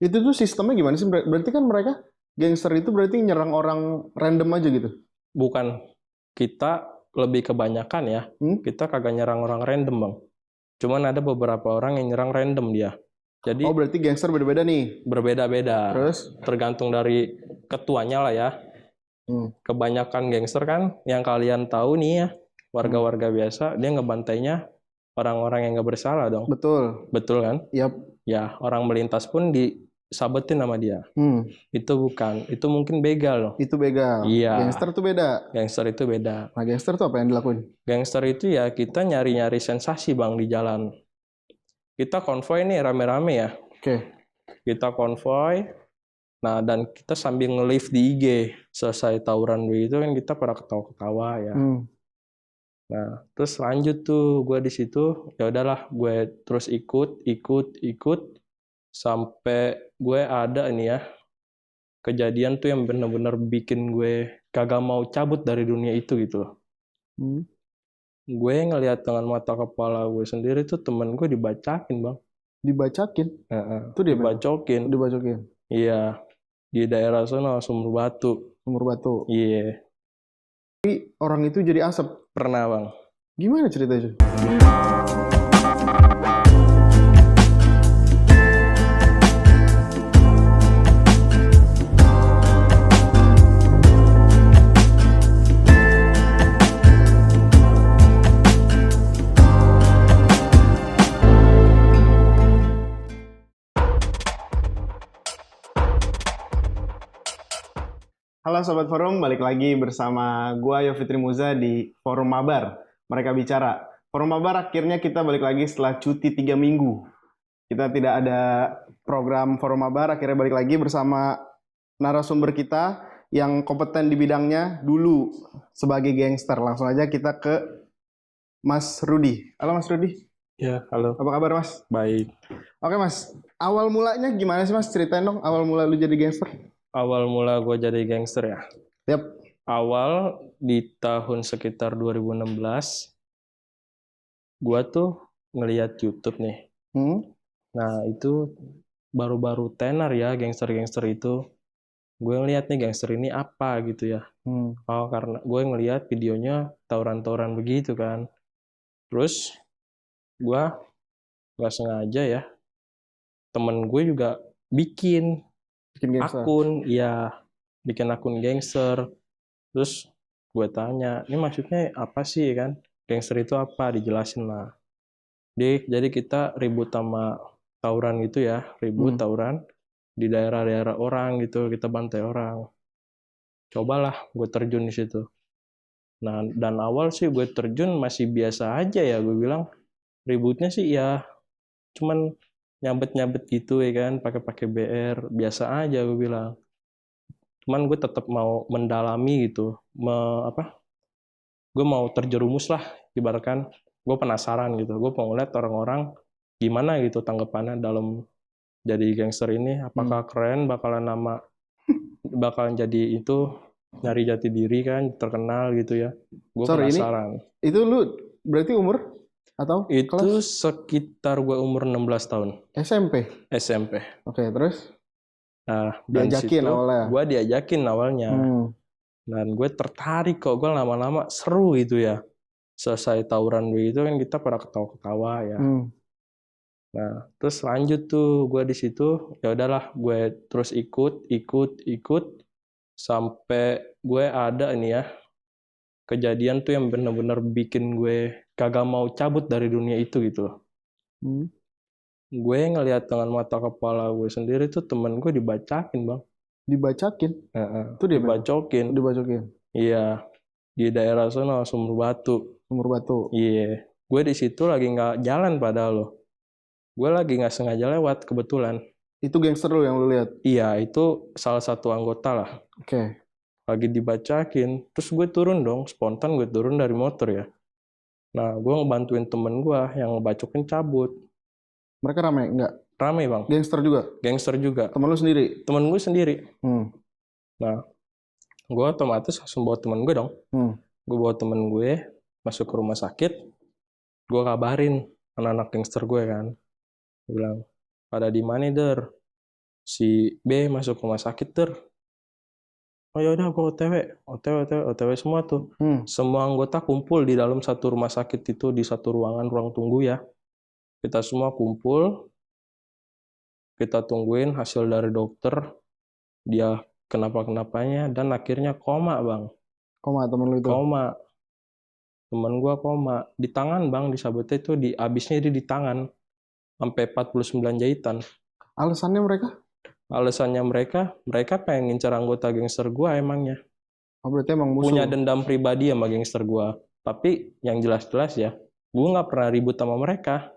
Itu tuh sistemnya gimana sih? Berarti kan mereka gangster itu berarti nyerang orang random aja gitu. Bukan, kita lebih kebanyakan ya, Hmm? kita kagak nyerang orang random bang. Cuman ada beberapa orang yang nyerang random dia. Oh, Jadi berarti gangster beda-beda nih. berbeda-beda, Terus? tergantung dari ketuanya lah ya. Hmm. Kebanyakan gangster kan yang kalian tahu nih ya, Hmm. warga-warga biasa, dia ngebantainya orang-orang yang nggak bersalah dong. Betul. Betul kan? Yap. Ya, orang melintas pun disabetin sama dia. Hmm. Itu bukan, itu mungkin begal loh. Itu begal. Iya, Gangster tuh beda. gangster itu beda. Nah, gangster tuh apa yang dilakuin? Gangster itu ya kita nyari-nyari sensasi bang di jalan. Kita konvoy nih rame-rame ya. Oke. Kita konvoy, nah dan kita sambil nge-live di IG. Selesai tawuran begitu kan kita pada ketawa-ketawa ya. Hmm. Nah, terus lanjut tuh gue di situ, ya udahlah gue terus ikut sampai gue ada nih ya kejadian tuh yang bener-bener bikin gue kagak mau cabut dari dunia itu gitu loh. Hmm. Gue ngelihat dengan mata kepala gue sendiri tuh temen gue dibacakin bang. Dibacakin. Heeh, Itu dia mana? dibacokin. Dibacokin. Iya, di daerah sana Sumber Batu. Sumur batu. Iya, Orang itu jadi asap. pernah bang. Gimana ceritanya? Halo Sobat Forum, balik lagi bersama gua Yovitri Muza di Forum Mabar. Mereka bicara. Forum Mabar akhirnya kita balik lagi setelah cuti 3 minggu. Kita tidak ada program Forum Mabar, akhirnya balik lagi bersama narasumber kita yang kompeten di bidangnya dulu sebagai gangster. Langsung aja kita ke Mas Rudi. Halo Mas Rudi, Ya, halo. apa kabar Mas? Baik. Oke Mas, awal mulanya gimana sih Mas? Ceritain dong awal mula lu jadi gangster. Awal mula gue jadi gangster ya. Yap. Awal di tahun sekitar 2016, gue tuh ngeliat YouTube nih. Hmm? Nah, itu baru-baru tenar ya gangster-gangster itu. Gue ngeliat nih gangster ini apa gitu ya. Hmm. Oh, karena gue ngeliat videonya tawuran-tawuran begitu kan. Terus gue nggak sengaja ya, temen gue juga bikin Bikin gangster. akun, ya bikin akun gangster. Terus gue tanya, ini maksudnya apa sih kan? Gangster itu apa? Dijelasin lah. Jadi kita ribut sama tawuran gitu ya, ribut Hmm. tawuran di daerah-daerah orang gitu, kita bantai orang. Cobalah gue terjun di situ. Nah, dan awal sih gue terjun masih biasa aja ya, gue bilang ributnya sih ya cuman nyabet-nyabet gitu ya kan, pakai-pakai BR, biasa aja gue bilang. Cuman gue tetap mau mendalami gitu, gue mau terjerumus lah, ibaratkan gue penasaran gitu, gue mau ngeliat orang-orang gimana gitu tanggapannya dalam jadi gangster ini, Hmm. apakah keren, bakalan jadi itu nyari jati diri kan, terkenal gitu ya. Gue Sorry, penasaran. itu lu berarti umur atau Itu kelas sekitar gue umur 16 tahun, SMP? SMP. Oke, terus Nah, dan di diajakin situ awalnya. gue diajakin awalnya. Hmm. Dan gue tertarik kok, gue lama-lama seru gitu ya. Selesai tawuran begitu kan kita pada ketawa-ketawa ya. Hmm. Nah, terus lanjut tuh gue di situ, ya udahlah gue terus ikut sampai gue ada nih ya kejadian tuh yang bener-bener bikin gue kagak mau cabut dari dunia itu gitu loh. Hmm. Gue ngelihat dengan mata kepala gue sendiri tuh temen gue dibacakin bang. Dibacakin. Heeh, Itu dia mana? dibacokin. Dibacokin. Iya, di daerah sana Sumber Batu. Sumur batu. Iya, gue di situ lagi nggak jalan padahal loh. Gue lagi nggak sengaja lewat kebetulan. Itu gangster lu yang lu lihat. Iya, itu salah satu anggota lah. Oke. Lagi dibacakin, terus gue turun dong, spontan gue turun dari motor ya. Nah, gue ngebantuin temen gue yang ngebacokin cabut. Mereka rame enggak? Rame bang, Gangster juga. gangster juga. Temen lu sendiri. Temen gue sendiri. Hmm. Nah, gue otomatis langsung bawa temen gue dong. Hmm. Gue bawa temen gue masuk ke rumah sakit. Gue kabarin anak-anak gangster gue kan. Gue bilang, pada di mana der? Si B masuk rumah sakit oh ya udah gue OTW semua tuh. Semua anggota kumpul di dalam satu rumah sakit itu di satu ruang tunggu ya. Kita semua kumpul, kita tungguin hasil dari dokter, dia kenapa-kenapanya dan akhirnya koma, Bang. Koma temen lu itu. Koma. Temen gua koma. Di tangan, Bang, disabetnya itu abisnya di tangan. Sampai 49 jahitan. Alasannya mereka? Alasannya mereka pengen ngincar anggota gangster gua emangnya. Oh, berarti emang musuh. Punya dendam pribadi sama gangster gua. Tapi yang jelas-jelas ya, gua nggak pernah ribut sama mereka.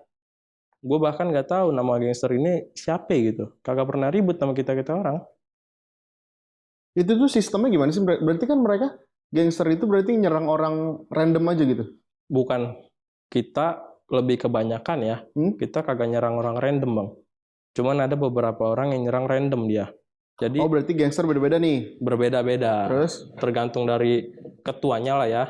Gue bahkan nggak tahu nama gangster ini siapa gitu. Kagak pernah ribut sama kita orang. Itu tuh sistemnya gimana sih? Berarti kan mereka gangster itu berarti nyerang orang random aja gitu? Bukan, kita lebih kebanyakan ya. Kita kagak nyerang orang random, Bang. Cuman ada beberapa orang yang nyerang random dia. Jadi oh, berarti gangster beda-beda nih? Berbeda-beda. Terus? Tergantung dari ketuanya lah ya.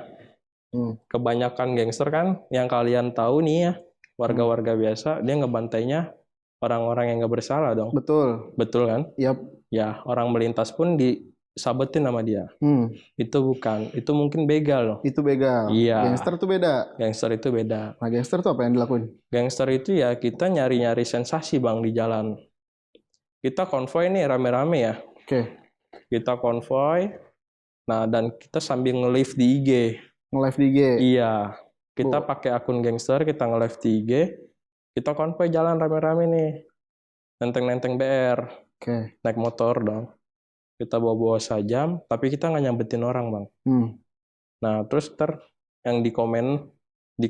Kebanyakan gangster kan yang kalian tahu nih ya, warga-warga biasa, dia ngebantainya orang-orang yang nggak bersalah dong. Betul. Betul kan? Yap. Ya, orang melintas pun disabetin sama dia. Itu bukan. Itu mungkin begal loh. Itu begal. Iya. Gangster tuh beda. Gangster itu beda. Nah, gangster tuh apa yang dilakuin? Gangster itu ya kita nyari-nyari sensasi, Bang, di jalan. Kita konvoy nih rame-rame ya. Oke. Kita konvoy. Nah, dan kita sambil nge-live di IG. Nge-live di IG? Iya. Kita pakai akun gangster, kita nge-live di IG. Kita konvoy jalan rame-rame nih. Nenteng-nenteng BR. Oke. Naik motor dong. Kita bawa-bawa sajam, tapi kita nggak nyampetin orang, Bang. Nah, terus yang di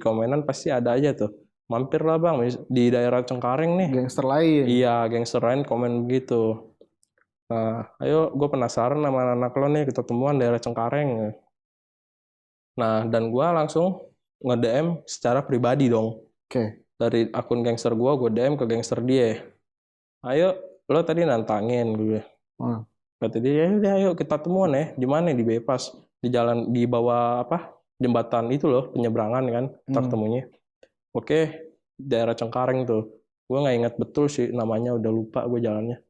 komenan pasti ada aja tuh. Mampir lah, Bang, di daerah Cengkareng nih. Gangster lain? Iya, gangster lain komen begitu. Nah, ayo gue penasaran sama anak lo nih, kita temuan daerah Cengkareng. Nah, dan gue langsung nge-DM secara pribadi dong. Oke. Dari akun gangster gue DM ke gangster dia. Ayo, lo tadi nantangin gue. Kata dia, ya ayo kita temuan ya. Di mana? Di bypass. Di jalan, di bawah jembatan itu loh, penyeberangan kan. Kita ketemunya. Oke, daerah Cengkareng tuh. Gue nggak ingat betul sih namanya, udah lupa gue jalannya.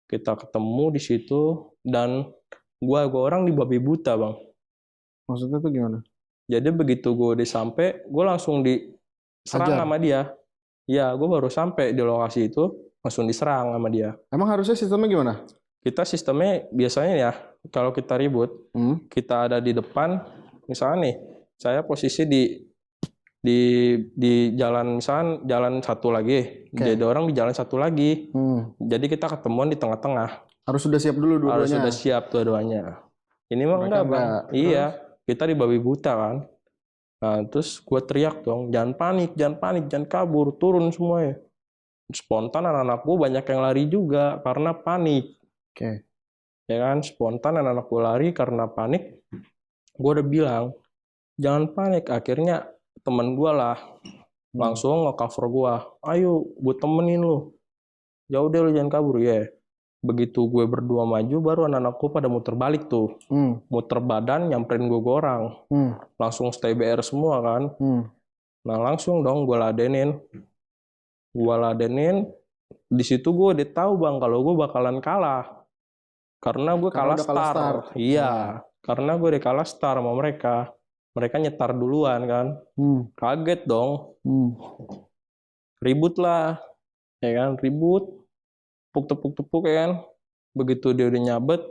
Kita ketemu di situ dan gue orang di babi buta, Bang. Maksudnya tuh gimana? Jadi begitu gue udah sampai, gue langsung diserang sama dia. Ya, gue baru sampai di lokasi itu, langsung diserang sama dia. Emang harusnya sistemnya gimana? Kita sistemnya biasanya ya, kalau kita ribut, kita ada di depan, misalnya nih, saya posisi di jalan, misalnya jalan satu lagi, jadi orang di jalan satu lagi. Jadi kita ketemuan di tengah-tengah. Harus sudah siap dulu dua-duanya? Harus sudah siap dua-duanya. Ini mah enggak, Bang. Iya, kita di babi buta kan. Nah, terus gue teriak dong, jangan panik, jangan kabur, turun semua ya. Spontan anak-anak gue banyak yang lari juga karena panik. Oke. Ya kan, spontan anak-anak gue lari karena panik. Gue udah bilang, jangan panik. Akhirnya temen gue lah langsung nge-cover gue. Ayo, gue temenin lu. Ya udah lu jangan kabur ya. Begitu gue berdua maju, baru anak-anak gue pada muter balik tuh. Muter badan, nyamperin gue orang. Langsung stay BR semua kan. Nah langsung dong gue ladenin. Di situ gue udah tahu, Bang, kalau gue bakalan kalah. Karena gue kalah star. Iya, karena gue udah kalah star sama mereka. Mereka nyetar duluan kan. Kaget dong. Ribut lah. Ya kan, ribut. Tepuk-tepuk ya kan. Begitu dia udah nyabet,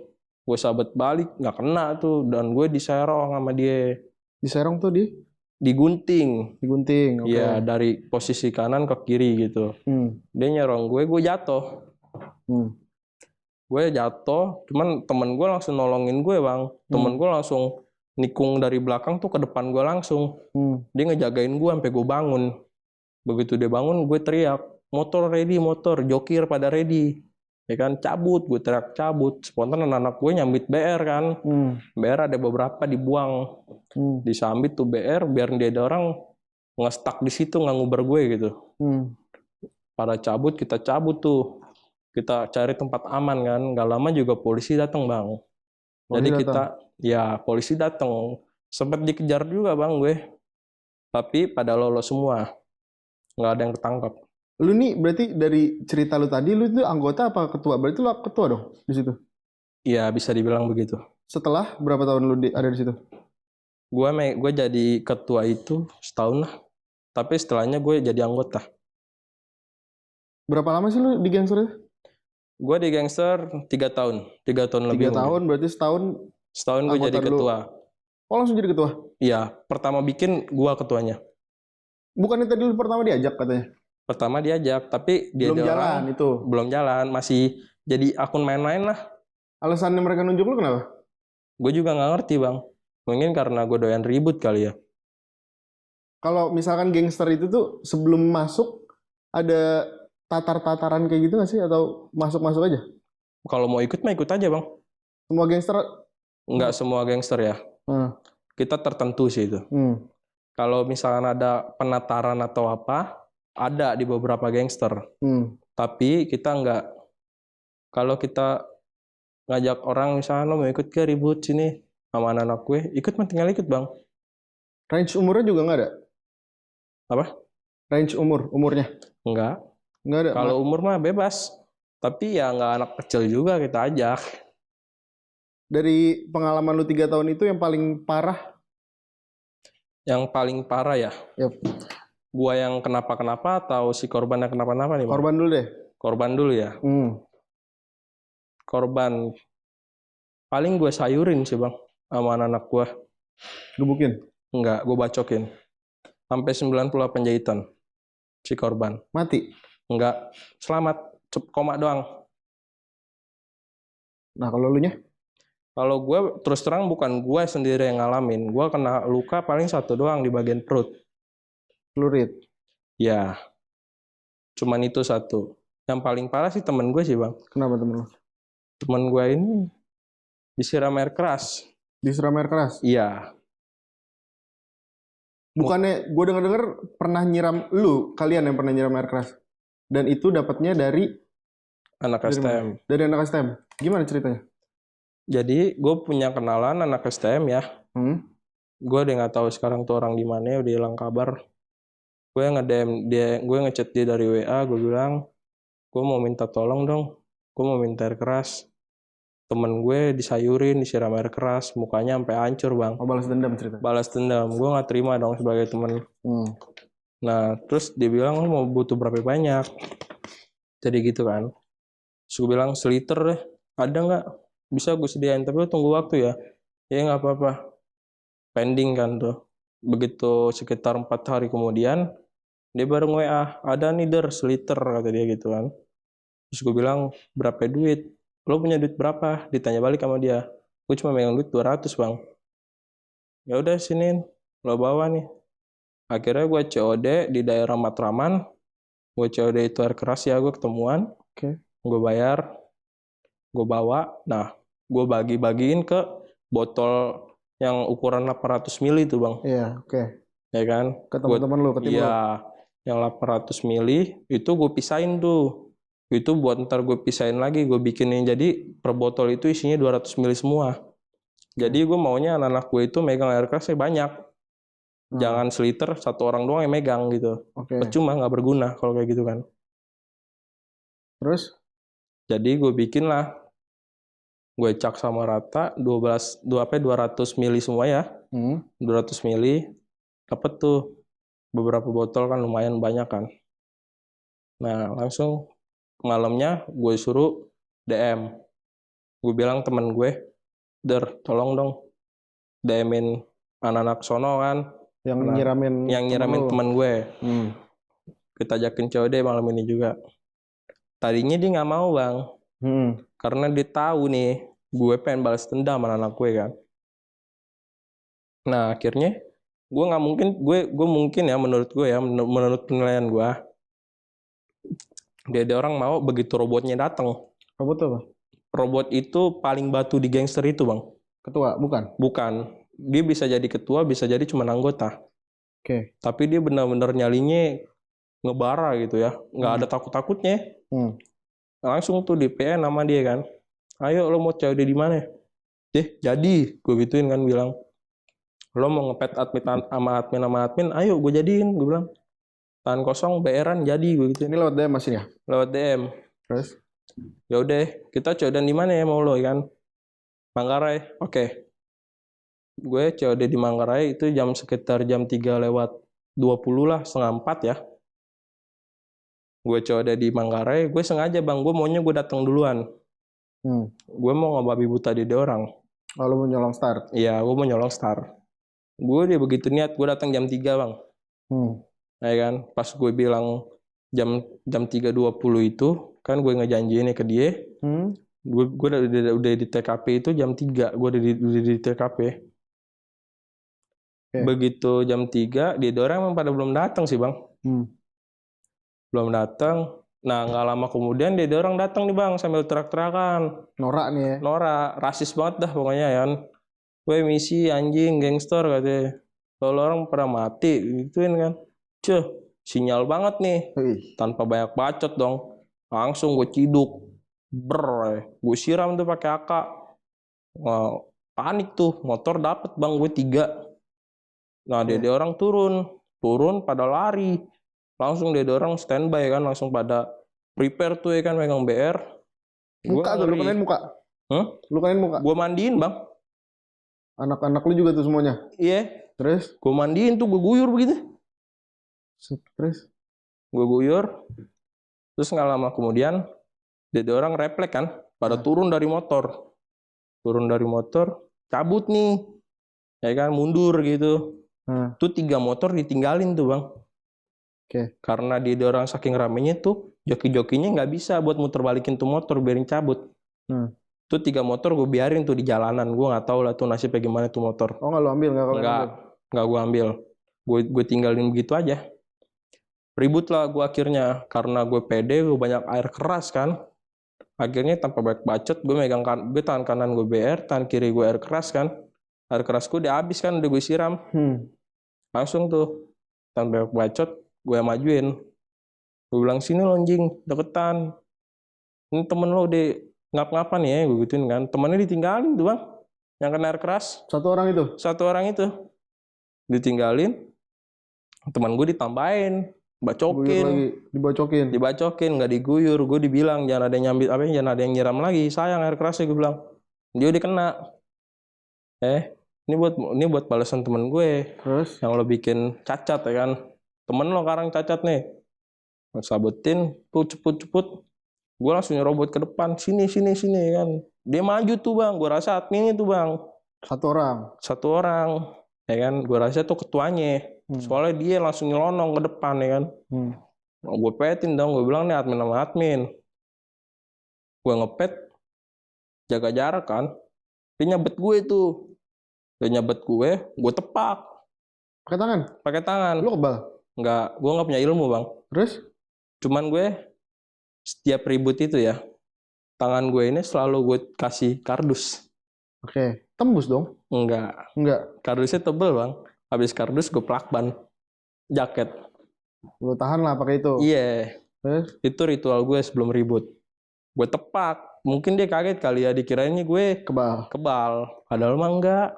gue sabet balik, nggak kena tuh. Dan gue diserong sama dia. Diserong tuh digunting. Digunting, oke. Iya, dari posisi kanan ke kiri gitu. Dia nyerong gue jatuh. Gue jatuh, cuman temen gue langsung nolongin gue, Bang. Temen gue langsung nikung dari belakang tuh ke depan gue langsung. Dia ngejagain gue sampai gue bangun. Begitu dia bangun, gue teriak, motor ready, motor, jokir pada ready. Ya kan, cabut, gue teriak cabut. Spontan anak-anak gue nyambit BR kan. BR ada beberapa dibuang. Disambit tuh BR biar dia ada orang nge-stuck di situ, nggak nguber gue gitu. Pada cabut, kita cabut tuh. Kita cari tempat aman kan. Nggak lama juga polisi datang, Bang. Jadi polisi datang. Sempat dikejar juga, Bang, gue. Tapi pada lolos semua. Nggak ada yang ketangkap. Lu nih berarti dari cerita lu tadi, lu itu anggota apa ketua? Berarti lu ketua dong di situ. Iya, bisa dibilang begitu. Setelah berapa tahun lu ada di situ? Gue jadi ketua itu setahun lah. Tapi setelahnya gue jadi anggota. Berapa lama sih lu di Gangster itu? Gue di Gangster 3 tahun. 3 tahun lebih 3 tahun, mungkin. berarti setahun Setahun gue anggota jadi dulu. ketua. Oh, langsung jadi ketua? Iya, pertama bikin gue ketuanya. Bukannya tadi lu pertama diajak katanya? Pertama diajak, tapi dia Belum ada orang jalan itu. belum jalan, masih jadi akun main-main lah. Alasannya mereka nunjuk lu kenapa? Gue juga nggak ngerti bang. Mungkin karena gue doyan ribut kali ya. Kalau misalkan Gangster itu tuh sebelum masuk ada tatar-tataran kayak gitu nggak sih? Atau masuk-masuk aja? Kalau mau ikut mah ikut aja bang. Semua gangster? Nggak semua gangster ya. Hmm. Kita tertentu sih itu. Hmm. Kalau misalkan ada penataran atau apa, ada di beberapa gangster. Hmm. Tapi kita nggak. Kalau kita ngajak orang misalnya lo mau ikut ke ribut sini sama anak-anak gue, ikut mah tinggal ikut bang. Range umurnya juga nggak ada? Apa? Range umurnya? Enggak. Nggak ada? Kalau umur mah bebas. Tapi ya nggak anak kecil juga kita ajak. Dari pengalaman lu 3 tahun itu yang paling parah? Yang paling parah ya, Yap. gua yang kenapa-kenapa atau si korban yang kenapa-napa nih bang? Korban dulu deh. Korban dulu ya. Korban paling gue sayurin sih bang sama anak-anak gue. Gebukin? Enggak, gue bacokin. Sampai 98 jahitan si korban. Mati? Enggak, selamat. Koma doang. Nah, kalau lu nya? Kalau gue terus terang bukan gue sendiri yang ngalamin. Gue kena luka paling satu doang di bagian perut. Celurit? Ya, cuman itu satu. Yang paling parah sih temen gue sih bang. Kenapa temen lu? Temen gue ini disiram air keras. Disiram air keras? Iya. Bukannya gue denger-denger pernah nyiram, kalian yang pernah nyiram air keras? Dan itu dapatnya dari Anak mana? STM. Dari anak STM. Gimana ceritanya? Jadi gue punya kenalan anak STM ya. Gue udah nggak tahu sekarang tuh orang di mana, udah hilang kabar. Gue nge-DM dia, gue ngechat dia dari WA, gue bilang, gue mau minta tolong dong, gue mau minta air keras. Temen gue disayurin, disiram air keras, mukanya sampai hancur bang. Oh, balas dendam ceritanya? Balas dendam, gue nggak terima dong sebagai temen. Nah, terus dia bilang, lo mau butuh berapa banyak? Jadi gitu kan. Terus gue bilang, seliter deh, ada nggak? Bisa gue sediain, tapi lo tunggu waktu ya. Ya nggak apa-apa. Pending kan tuh. Begitu sekitar 4 hari kemudian, dia baru WA, ada nih seliter, kata dia gitu kan. Terus gue bilang, berapa duit? Lo punya duit berapa? Ditanya balik sama dia. Gue cuma megang duit 200 bang. Ya udah sini, lo bawa nih. Akhirnya gue COD di daerah Matraman. Gue COD itu air keras ya, gue ketemuan. Gue bayar, gue bawa. Nah, gue bagi-bagiin ke botol yang ukuran 800 mili itu bang. Iya, oke. Ya kan? Ke teman-teman lu, ke tim lu. Iya, yang 800 mili itu gue pisahin tuh. Itu buat ntar gue pisahin lagi, gue bikinin jadi per botol itu isinya 200 mili semua. Jadi gue maunya anak-anak gue itu megang air kerasnya banyak. Jangan seliter satu orang doang yang megang gitu. Percuma, nggak berguna kalau kayak gitu kan. Terus? Jadi gue bikin lah. Gue cak sama rata 200 mili semua ya. 200 mili dapat tuh beberapa botol kan lumayan banyak kan. Nah, langsung malamnya gue suruh DM. Gue bilang temen gue, tolong dong DM-in anak-anak sono kan. Yang nyiramin temen gue. Kita ajakin COD malam ini juga. Tadinya dia nggak mau bang. Karena dia tahu nih, gue pengen balas dendam sama anak gue kan. Nah akhirnya gue nggak mungkin, gue mungkin ya menurut gue ya, menurut penilaian gue, dia ada orang mau begitu robotnya datang. Robot apa? Robot itu paling batu di gangster itu bang. Ketua, bukan? Bukan. Dia bisa jadi ketua, bisa jadi cuma anggota. Tapi dia benar-benar nyalinya ngebara gitu ya, nggak ada takut-takutnya. Langsung tuh di PN nama dia kan, ayo lo mau COD di mana? Jadi gue gituin kan, bilang lo mau ngepet admin sama admin, ayo gue jadiin, gue bilang. tangan kosong BR-an jadi gue gitu. Ini lewat DM masih ya? Lewat DM. Terus? Ya udah, kita COD di mana ya mau lo kan? Manggarai. Oke. Gue COD di Manggarai itu sekitar jam 3 lewat 20 lah, setengah 4 ya. Gue COD di Manggarai, gue sengaja bang, gue maunya gue datang duluan. Gue mau ngebabi buta di orang. Oh, lu mau nyolong start? Iya, gue mau nyolong start. Gue dia begitu niat, gue datang jam 3 bang. Ya kan, pas gue bilang jam 3.20 itu, kan gue ngejanjiin ke dia. Gue udah di TKP itu jam 3, gue udah di TKP. Begitu jam 3, dia orang emang pada belum datang sih bang. Belum datang. Nah nggak lama kemudian dia orang datang nih bang sambil teriak-teriakan. Norak nih ya? Norak, rasis banget dah pokoknya ya kan. Gue misi anjing gangster katanya. Kalau orang pada mati gituin kan. Sinyal banget nih. Tanpa banyak bacot dong. Langsung gue ciduk. Gue siram tuh pakai AK. Panik tuh, motor dapet bang gue 3. Nah dia orang turun pada lari. Langsung dia orang standby kan, langsung pada prepare tuh ya kan megang BR. Muka tuh, lu kenain muka? Lu kenain muka? Gue mandiin bang. Anak-anak lu juga tuh semuanya? Iya. Terus? Gue mandiin tuh, gue guyur begitu. Terus? Gue guyur. Terus nggak lama kemudian, dia orang refleks kan, pada turun dari motor. Turun dari motor, cabut nih. Ya kan, mundur gitu. Tuh 3 motor ditinggalin tuh bang. Karena dia orang saking ramenya tuh joki-jokinya nggak bisa buat muter balikin tuh motor biarin cabut. Tuh 3 motor gue biarin tuh di jalanan. Gue nggak tahu lah tuh nasibnya gimana tuh motor. Oh nggak lu ambil? Nggak gue ambil. Gue tinggalin begitu aja. Ribut lah gue akhirnya karena gue pede, gue banyak air keras kan. Akhirnya tanpa banyak bacot gue megang gue tangan kanan gue BR, tangan kiri gue air keras kan. Air keras gue udah habis kan, udah gue siram. Langsung tuh tanpa banyak bacot gue majuin. Gue bilang sini lo anjing, deketan. Ini temen lo udah ngap-ngapan ya, gue gituin kan. Temennya ditinggalin tuh bang, yang kena air keras. Satu orang itu? Satu orang itu. Ditinggalin, teman gue ditambahin, bacokin. Dibacokin, nggak diguyur. Gue dibilang jangan ada yang nyambit, jangan ada yang nyiram lagi. Sayang air kerasnya, gue bilang. Dia udah kena. Ini buat balasan temen gue. Terus? Yang lo bikin cacat ya kan. Temen lo sekarang cacat nih. Sabetin, ceput. Gue langsung nyerobot ke depan. Sini kan. Dia maju tuh bang. Gue rasa admin itu bang. Satu orang. Ya kan. Gue rasa tuh ketuanya. Soalnya dia langsung nyelonong ke depan ya kan. Gue petin dong. Gue bilang nih admin sama admin. Gue ngepet. Jaga jarak kan. Dia nyabet gue tuh. Dia nyabet gue tepak. Pakai tangan. Lu kebal? Enggak, gue nggak punya ilmu bang. Terus? Cuman gue setiap ribut itu ya, tangan gue ini selalu gue kasih kardus. Tembus dong? Enggak. Kardusnya tebel bang. Habis kardus gue plakban jaket. Lu tahan lah pakai itu? Iya. Itu ritual gue sebelum ribut. Gue tepak. Mungkin dia kaget kali ya, dikirainnya gue kebal. Padahal mah enggak.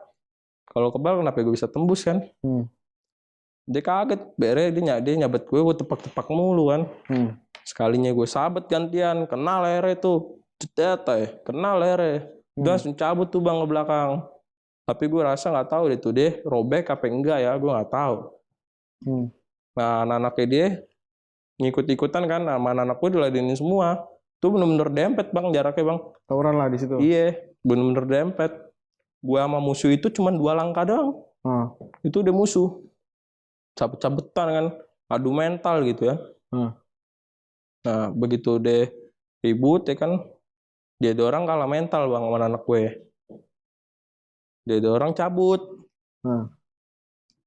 Kalau kebal kenapa gue bisa tembus kan? Dia kaget, dia nyabet gue tepak-tepak mulu kan. Sekalinya gue sabet gantian, kena lehernya tuh. Kena lehernya. Dia langsung cabut tuh bang ke belakang. Tapi gue rasa nggak tahu dia robek apa enggak ya, gue nggak tahu. Nah anak-anaknya dia ngikut-ikutan kan, sama anak-anak gue diladenin semua. Tuh bener-bener dempet bang jaraknya bang. Tawuran lah di situ. Iya, bener-bener dempet. Gue sama musuh itu cuma 2 langkah doang. Itu udah musuh. Cabut-cabutan kan, adu mental gitu ya. Nah begitu deh ribut ya kan, dia orang kalah mental bang sama anak gue. Dia orang cabut.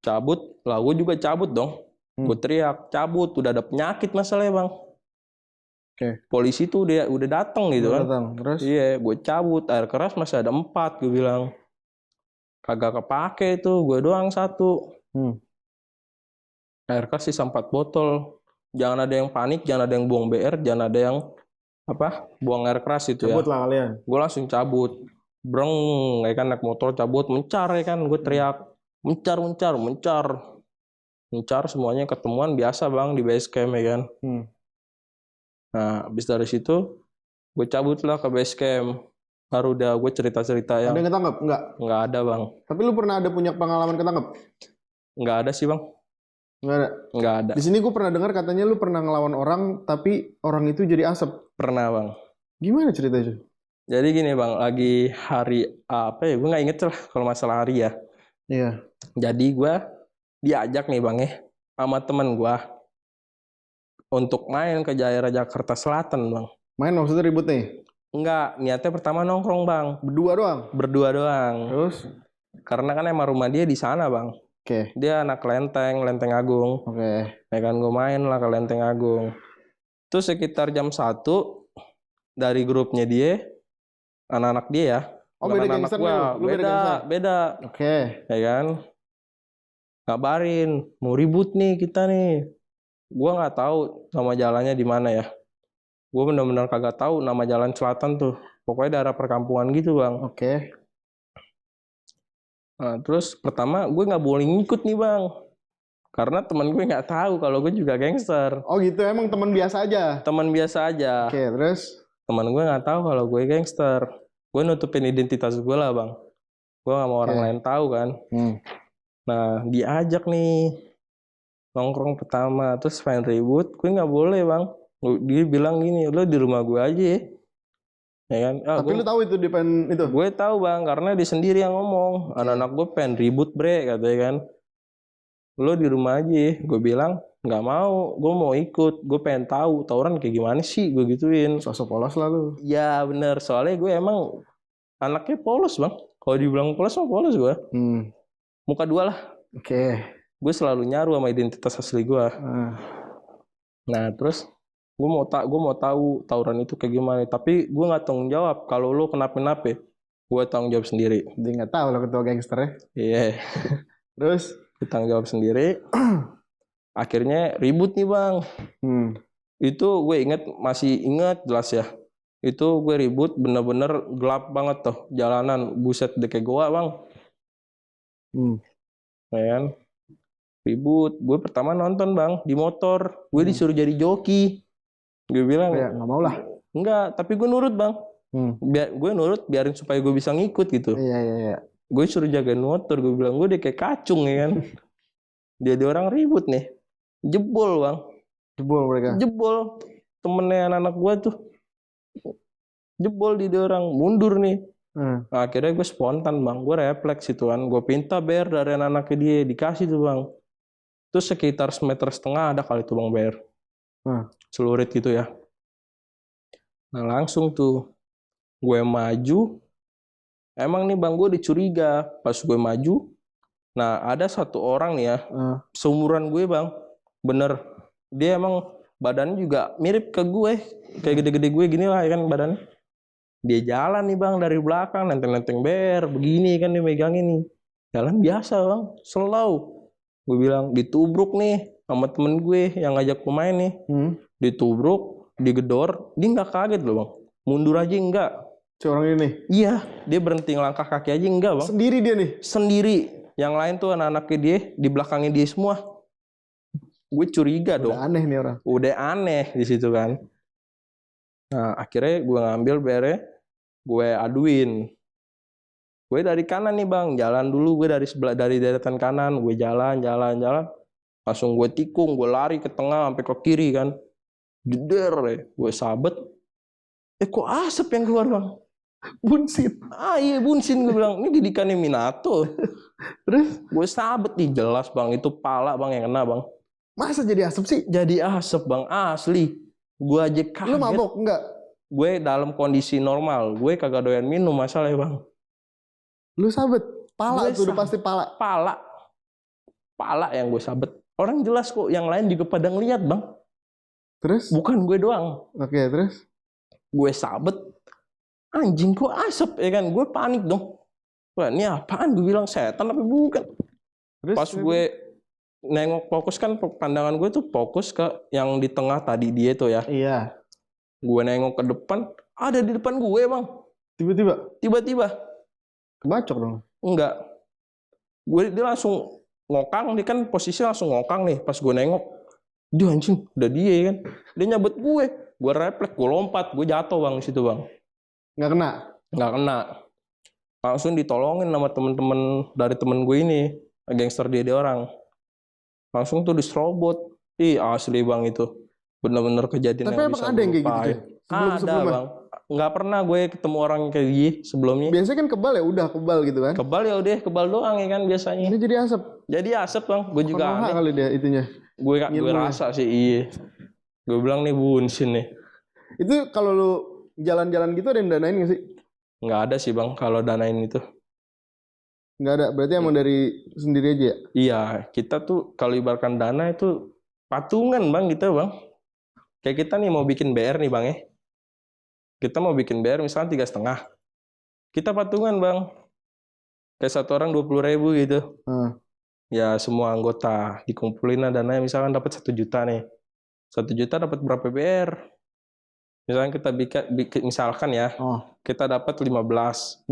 Cabut, lah gue juga cabut dong. Gue teriak, cabut, udah ada penyakit masalahnya bang. Polisi tuh udah datang gitu kan. Terus? Iya, gue cabut, air keras masih ada 4, gue bilang. Kagak kepake itu, gue doang 1. Air keras sisa 4 botol. Jangan ada yang panik, jangan ada yang buang BR, jangan ada yang buang air keras itu ya. Cabut lah kalian. Gue langsung cabut. Breng, ya kan naik motor cabut, mencar ya kan. Gue teriak, mencar. Ncar semuanya ketemuan biasa bang di base camp ya kan. Nah habis dari situ gue cabut lah ke base camp. Baru udah gue cerita-cerita Ada yang yang ketangkep? Enggak. nggak ada bang. Tapi lu pernah ada punya pengalaman ketangkep? Nggak ada sih bang. Nggak ada. Nggak ada. Di sini gue pernah dengar katanya lu pernah ngelawan orang tapi orang itu jadi asap. Pernah bang. Gimana ceritanya? Jadi gini bang, lagi hari apa ya? Gue nggak inget lah kalau masalah hari ya. Iya. Jadi gue diajak nih bang ya sama temen gue untuk main ke daerah Jakarta Selatan bang. Main maksudnya ribut nih? Enggak, niatnya pertama nongkrong bang. Berdua doang? Berdua doang. Terus? Karena kan emang rumah dia di sana bang. Oke. Dia anak Lenteng Agung. Oke. Ya kan gue main lah ke Lenteng Agung. Terus sekitar jam 1 dari grupnya dia, anak-anak dia ya. Oh bukan beda anak gangster gua. nih lu? Lu beda gangster? Beda. Oke. Ya kan. Ngabarin, mau ribut nih kita nih. Gua nggak tahu nama jalannya di mana ya. Gue benar-benar kagak tahu nama jalan selatan tuh. Pokoknya daerah perkampungan gitu bang. Oke. Nah, terus pertama gue nggak boleh ngikut nih bang. Karena teman gue nggak tahu kalau gue juga gangster. Oh gitu, emang teman biasa aja? Teman biasa aja. Oke, terus? Teman gue nggak tahu kalau gue gangster. Gue nutupin identitas gue lah bang. Gue nggak mau orang lain tahu kan. Nah diajak nih nongkrong pertama, terus pengen ribut, gue nggak boleh bang. Dia bilang gini, lo di rumah gue aja ya kan. Tapi lu tahu itu di pen itu? Gue tahu bang, karena dia sendiri yang ngomong. Anak-anak gue pengen ribut bre katanya kan. Lo di rumah aja. Gue bilang nggak mau, gue mau ikut. Gue pengen tahu tawuran kayak gimana sih, gue gituin. Sosok polos lah lu. Ya bener, soalnya gue emang anaknya polos bang. Kalau dibilang polos mah polos gue. Muka dua lah. Oke. Gue selalu nyaru sama identitas asli gue. Nah terus gue mau tahu tawuran itu kayak gimana. Tapi gue nggak tanggung jawab kalau lo kenapa-napa. Gue tanggung jawab sendiri. Dia nggak tahu lo ketua gangster ya. Iya. Terus? Gue tanggung jawab sendiri. Akhirnya ribut nih bang. Itu gue masih ingat jelas ya. Itu gue ribut bener-bener gelap banget tuh jalanan. Buset deh kayak goa bang. Ya kan? Ribut. Gue pertama nonton bang di motor. Gue disuruh jadi joki. Gue bilang ya nggak mau lah. Enggak, tapi gue nurut bang. Gue nurut biarin supaya gue bisa ngikut gitu. Iya. Gue suruh jagain motor. Gue bilang gue deh kayak kacung ya kan. Dia orang ribut nih. Jebol bang. Jebol mereka. Jebol. Temennya anak-anak gue tuh. Jebol dia orang mundur nih. Nah, akhirnya gue spontan bang. Gue refleks itu kan. Gue pinta bayar dari anak-anaknya dia. Dikasih tuh bang. Terus sekitar 1,5 meter ada kali tuh bang bayar. Celurit gitu ya. Nah langsung tuh gue maju. Emang nih bang gue dicuriga. Pas gue maju. Nah ada satu orang nih ya. Seumuran gue bang. Bener. Dia emang badannya juga mirip ke gue. Kayak gede-gede gue gini lah ya kan badannya. Dia jalan nih bang dari belakang. Nenteng-nenteng ber. Begini kan dia megangin nih. Jalan biasa bang. Slow. Gue bilang ditubruk nih. Sama temen gue yang ngajak pemain nih. Ditubruk. Digedor. Dia nggak kaget loh bang. Mundur aja enggak. Si orang ini? Iya. Dia berhenti ngelangkah kaki aja enggak bang. Sendiri dia nih? Sendiri. Yang lain tuh anak-anaknya dia. Di belakangnya dia semua. Gue curiga dong. Udah aneh nih orang. Udah aneh di situ kan. Nah akhirnya gue ngambil bere. Gue aduin. Gue dari kanan nih bang. Jalan dulu gue dari deretan kanan. Gue jalan. Langsung gue tikung. Gue lari ke tengah sampai ke kiri kan. Jeder ya. Gue sabet. Kok asap yang keluar bang? Bunsin. Iya bunsin gue bilang. Ini didikannya Minato. Terus? Gue sabet nih jelas bang. Itu pala bang yang kena bang. Masa jadi asap sih? Jadi asap bang. Asli. Gue aja kaget. Lu mabok? Enggak? Gue dalam kondisi normal. Gue kagak doyan minum masalahnya bang. Lu sabet? Pala gue tuh udah pasti pala. Pala yang gue sabet. Orang jelas kok. Yang lain juga pada ngeliat bang. Terus? Bukan gue doang. Oke, terus? Gue sabet. Anjing kok asap ya kan. Gue panik dong. Wah ini apaan? Gue bilang setan tapi bukan. Terus, pas gue nengok fokus kan pandangan gue tuh fokus ke yang di tengah tadi dia tuh ya. Iya. Gue nengok ke depan. Ada di depan gue bang. Tiba-tiba? Tiba-tiba. Kebacok dong? Enggak. Dia langsung ngokang, dia kan posisi langsung ngokang nih. Pas gue nengok, dia anjing, udah dia kan. Dia nyabet gue refleks, gue lompat, gue jatuh bang di situ bang. Nggak kena? Nggak kena. Langsung ditolongin sama temen-temen dari temen gue ini, gangster dia orang. Langsung tuh diserobot. Ih asli bang itu, bener-bener kejadian Tapi yang emang bisa ada gue yang kayak gitu lupain. tuh? Sebelum-sebelumnya? Bang. Nggak pernah gue ketemu orang kayak gini sebelumnya. Biasanya kan kebal ya, udah kebal gitu kan? Kebal ya udah, kebal doang ya kan biasanya. Ini jadi asap. Jadi asap bang, gue juga Konoha aneh. kali dia itunya. Gue Ngilmunya. rasa sih iya. Gue bilang nih bunsin nih. Itu kalau lu jalan-jalan gitu ada yang danain nggak sih? Nggak ada sih bang kalau danain itu. Nggak ada, berarti emang dari sendiri aja ya? Iya, kita tuh kalau ibaratkan dana itu patungan bang gitu bang. Kayak kita nih mau bikin BR nih bang ya. Kita mau bikin BR misalnya 3,5. Kita patungan bang. Kayak satu orang 20.000 gitu. Ya semua anggota dikumpulin dananya misalkan dapat 1 juta nih. 1 juta dapat berapa BR? Misalkan kita bikin misalkan ya, kita dapat 15.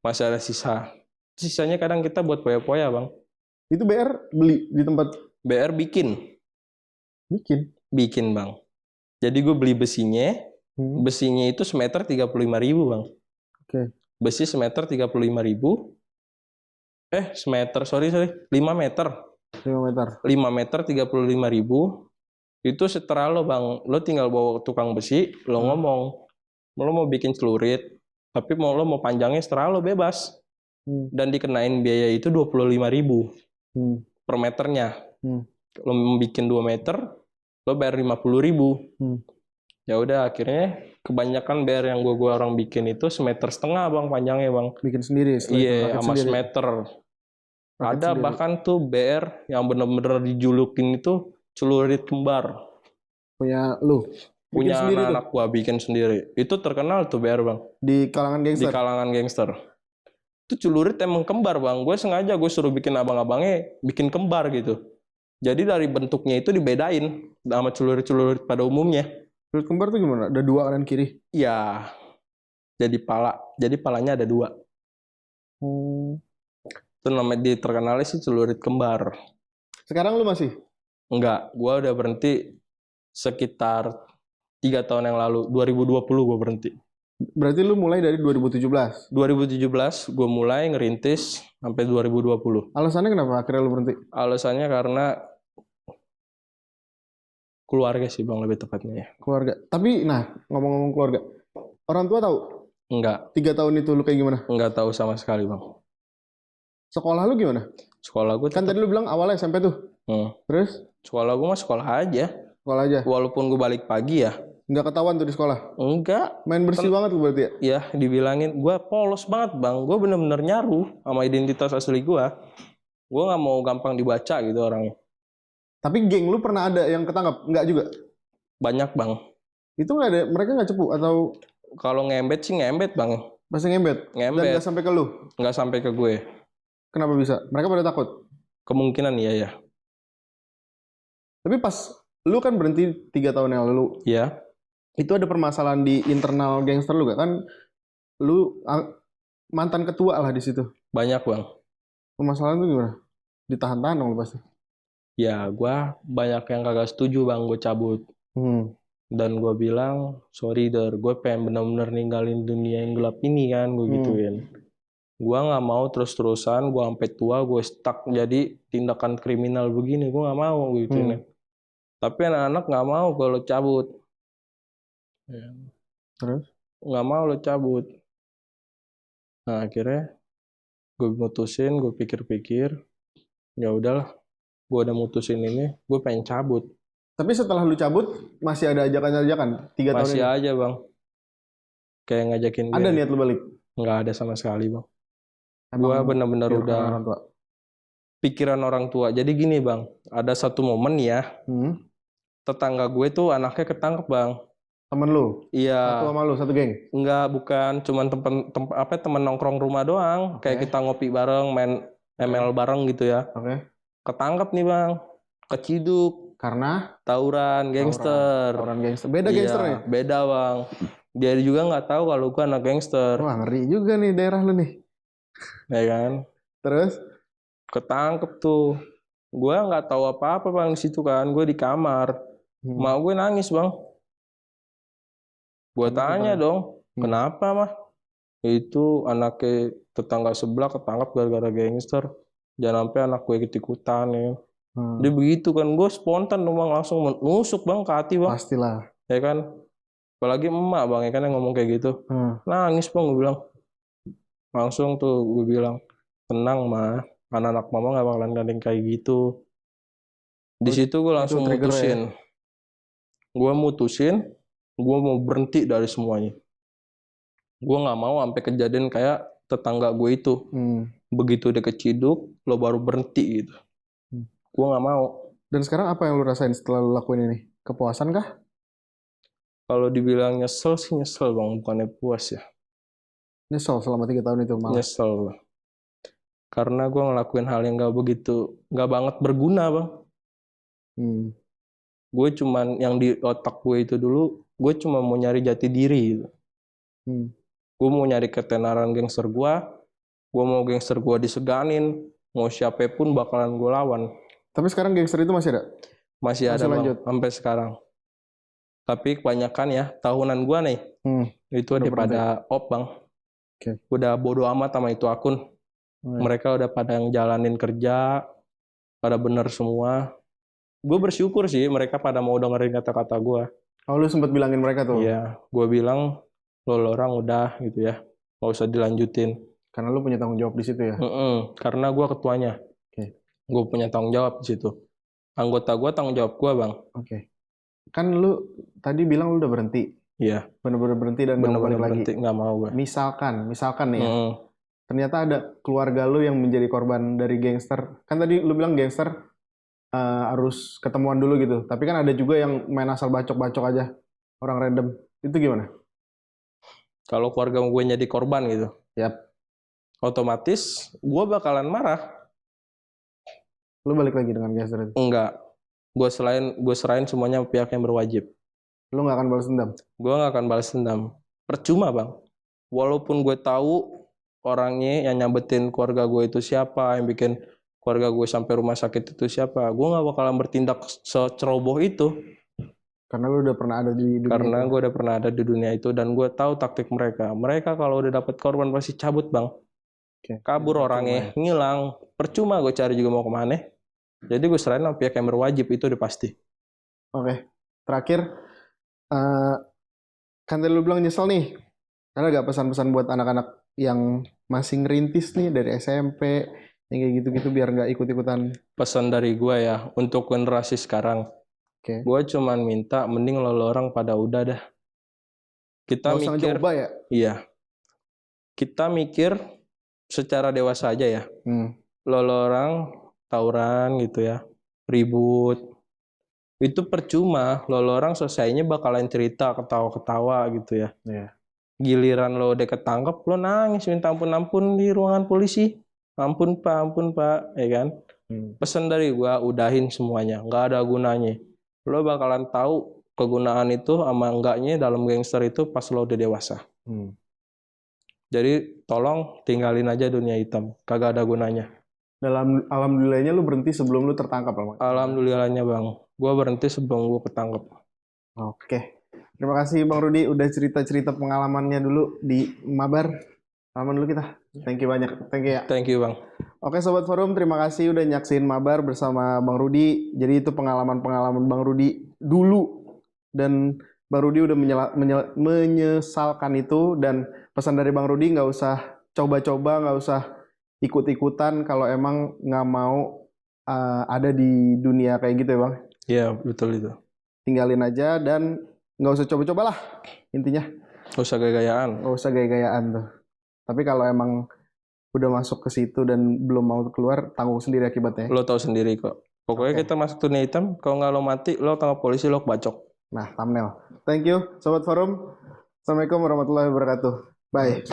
Masih ada sisa. Sisanya kadang kita buat poya-poya bang. Itu BR beli di tempat? BR bikin. Bikin bang. Jadi gue beli besinya. Besinya itu semeter 35.000 bang. Besi semeter 35.000. Semeter, sorry. 5 meter. 5 meter 35.000. Itu setera lo bang. Lo tinggal bawa tukang besi, lo ngomong. Lo mau bikin celurit, tapi lo mau panjangnya setera lo bebas. Dan dikenain biaya itu 25.000 per meternya. Lo mau bikin 2 meter, lo bayar 50.000. Ya udah akhirnya kebanyakan BR yang gue orang bikin itu 1,5 meter bang panjangnya bang. Bikin sendiri? Iya, sama semeter. Ada sendiri. Bahkan tuh BR yang bener-bener dijulukin itu celurit kembar. Punya lu? Punya anak-anak gua bikin sendiri. Itu terkenal tuh BR bang. Di kalangan gangster? Di kalangan gangster. Itu celurit emang kembar bang. Gue sengaja gue suruh bikin abang-abangnya bikin kembar gitu. Jadi dari bentuknya itu dibedain sama celurit-celurit pada umumnya. Celurit kembar tuh gimana? Ada 2 kanan kiri? Iya. Jadi palanya ada 2. Itu namanya terkenalnya sih celurit kembar. Sekarang lu masih? Enggak, gue udah berhenti sekitar 3 tahun yang lalu. 2020 gue berhenti. Berarti lu mulai dari 2017? 2017 gue mulai ngerintis sampai 2020. Alasannya kenapa akhirnya lu berhenti? Alasannya karena keluarga sih bang, lebih tepatnya ya. Keluarga. Tapi nah ngomong-ngomong keluarga, orang tua tahu? Enggak. 3 tahun itu lu kayak gimana? Enggak tahu sama sekali bang. Sekolah lu gimana? Sekolah gue kan tadi lu bilang awalnya SMP tuh. Terus? Sekolah gue mah sekolah aja. Sekolah aja? Walaupun gue balik pagi ya. Nggak ketahuan tuh di sekolah? Enggak. Main bersih banget lu berarti ya? Iya, dibilangin. Gue polos banget bang. Gue bener-bener nyaru sama identitas asli gue. Gue nggak mau gampang dibaca gitu orangnya. Tapi geng lu pernah ada yang ketangkap? Nggak juga? Banyak bang. Itu nggak ada? Mereka nggak cepu atau? Kalau ngembet sih ngembet bang. Masih ngembet? Dan nggak sampai ke lu? Nggak sampai ke gue. Kenapa bisa? Mereka pada takut? Kemungkinan iya ya. Tapi pas lu kan berhenti 3 tahun yang lalu. Iya. Itu ada permasalahan di internal gangster lu gak? Kan lu mantan ketua lah di situ. Banyak bang. Permasalahan itu gimana? Ditahan-tahan dong lu pasti. Ya gue banyak yang kagak setuju bang, gue cabut. Dan gue bilang, sorry Der, gue pengen bener-bener ninggalin dunia yang gelap ini kan, gue gituin. Gue nggak mau terus-terusan, gue sampai tua, gue stuck jadi tindakan kriminal begini, gue nggak mau gitu. Tapi anak-anak nggak mau kalau cabut. Terus? Nggak mau lo cabut. Nah akhirnya gue mutusin, gue pikir-pikir, ya udahlah, gue udah mutusin ini, gue pengen cabut. Tapi setelah lu cabut, masih ada ajakan-ajakan 3 tahun ini? Masih aja bang. Kayak ngajakin gue. Ada niat lu balik? Nggak ada sama sekali bang. Gue bener-bener udah pikiran orang tua. Jadi gini bang, ada satu momen ya, tetangga gue tuh anaknya ketangkep bang. Temen lu? Iya. Satu sama lu, satu geng? Enggak, bukan. Cuman temen nongkrong rumah doang. Kayak kita ngopi bareng, main ML bareng gitu ya. Ketangkep nih bang, keciduk. Karena? Tawuran gangster. Tawuran gangster. Beda gangsternya? Beda bang. Dia juga nggak tahu kalau gue anak gangster. Wah ngeri juga nih daerah lu nih. Ya kan? Terus? Ketangkep tuh. Gue nggak tahu apa-apa bang di situ kan. Gue di kamar. Mak gue nangis bang. Gue Kenapa, tanya Bang? dong, kenapa mah? Itu anaknya tetangga sebelah ketangkap gara-gara gangster. Jangan sampai anak gue ikut-ikutan ya. Dia begitu kan, gue spontan dong bang, langsung nusuk bang ke hati bang. Pastilah. Ya kan, apalagi emak bang ya kan yang ngomong kayak gitu. Nangis bang, gue bilang. Langsung tuh gue bilang, tenang mah, anak-anak mama gak bakalan ada yang kayak gitu. Di situ gue langsung trigger ya? mutusin. Gue mutusin, gue mau berhenti dari semuanya. Gue nggak mau sampai kejadian kayak tetangga gue itu. Begitu dia keciduk, lo baru berhenti gitu. Gue nggak mau. Dan sekarang apa yang lu rasain setelah lu lakuin ini? Kepuasan kah? Kalau dibilang nyesel sih nyesel bang, bukannya puas ya. Nyesel selama 3 tahun itu malah. Nyesel bang. Karena gue ngelakuin hal yang gak banget berguna bang. Gue cuman yang di otak gue itu dulu, gue cuma mau nyari jati diri gitu. Gue mau nyari ketenaran gangster gue mau gangster gue diseganin, mau siapapun bakalan gue lawan. Tapi sekarang gangster itu masih ada? Masih ada bang, sampai sekarang. Tapi kebanyakan ya, tahunan gue nih, itu udah pada off bang. Udah bodo amat sama itu akun. Mereka udah pada yang jalanin kerja, pada bener semua. Gue bersyukur sih mereka pada mau dengerin kata-kata gue. Oh, lu sempat bilangin mereka tuh? Iya, gue bilang, lo orang udah gitu ya, gak usah dilanjutin. Karena lu punya tanggung jawab di situ ya? Karena gue ketuanya. Gue punya tanggung jawab di situ. Anggota gue tanggung jawab gue bang. Kan lu tadi bilang lu udah berhenti. Iya. Bener-bener berhenti dan nggak mau balik lagi. Nggak mau gue. Misalkan nih ya, ternyata ada keluarga lu yang menjadi korban dari gangster. Kan tadi lu bilang gangster harus ketemuan dulu gitu. Tapi kan ada juga yang main asal bacok-bacok aja, orang random. Itu gimana? Kalau keluarga gue jadi korban gitu, otomatis gue bakalan marah. Lu balik lagi dengan gangster itu? Enggak. Gue serahin semuanya pihak yang berwajib. Lu nggak akan balas dendam? Gue nggak akan balas dendam. Percuma bang. Walaupun gue tahu orangnya yang nyambetin keluarga gue itu siapa, yang bikin keluarga gue sampai rumah sakit itu siapa, gue nggak bakalan bertindak seceroboh itu. Karena lu udah pernah ada di dunia Karena itu. gue udah pernah ada di dunia itu dan gue tahu taktik mereka. Mereka kalau udah dapat korban pasti cabut bang. Kabur orangnya, ngilang. Percuma gue cari juga mau kemana. Jadi gue serahin sama pihak yang berwajib, itu udah pasti. Terakhir, kan tadi lu bilang nyesel nih. Ada gak pesan-pesan buat anak-anak yang masih ngerintis nih dari SMP, yang kayak gitu-gitu biar nggak ikut-ikutan? Pesan dari gue ya, untuk generasi sekarang. Gue cuman minta, mending lo orang pada udah dah. Kita mikir, ya? Iya. Kita mikir secara dewasa aja ya. Lo orang tawuran gitu ya, ribut. Itu percuma, lo orang selesainya bakalan cerita, ketawa-ketawa gitu ya. Giliran lo udah ketangkep, lo nangis minta ampun-ampun di ruangan polisi. Ampun pak, ya kan? Pesan dari gua, udahin semuanya, nggak ada gunanya. Lo bakalan tahu kegunaan itu sama enggaknya dalam gangster itu pas lo udah dewasa. Jadi tolong tinggalin aja dunia hitam, kagak ada gunanya. Alhamdulillahnya lu berhenti sebelum lu tertangkap, Bang. Alhamdulillahnya bang, gua berhenti sebelum gua ketangkep. Oke. Terima kasih Bang Rudi udah cerita-cerita pengalamannya dulu di Mabar. Salaman dulu kita. Thank you banyak. Thank you ya. Thank you bang. Oke Sobat Forum, terima kasih udah nyaksin Mabar bersama Bang Rudi. Jadi itu pengalaman-pengalaman Bang Rudi dulu. Dan Bang Rudi udah menyesalkan itu. Dan pesan dari Bang Rudi nggak usah coba-coba, nggak usah ikut-ikutan kalau emang nggak mau ada di dunia kayak gitu ya Bang. Iya betul itu. Tinggalin aja dan nggak usah coba-coba lah intinya. Nggak usah gaya-gayaan. Nggak usah gaya-gayaan tuh. Tapi kalau emang udah masuk ke situ dan belum mau keluar, tanggung sendiri akibatnya. Lo tahu sendiri kok. Pokoknya kita masuk dunia hitam, kalau nggak lo mati, lo tangkap polisi, lo bacok. Nah, thumbnail. Thank you, Sobat Forum. Assalamualaikum warahmatullahi wabarakatuh. Bye.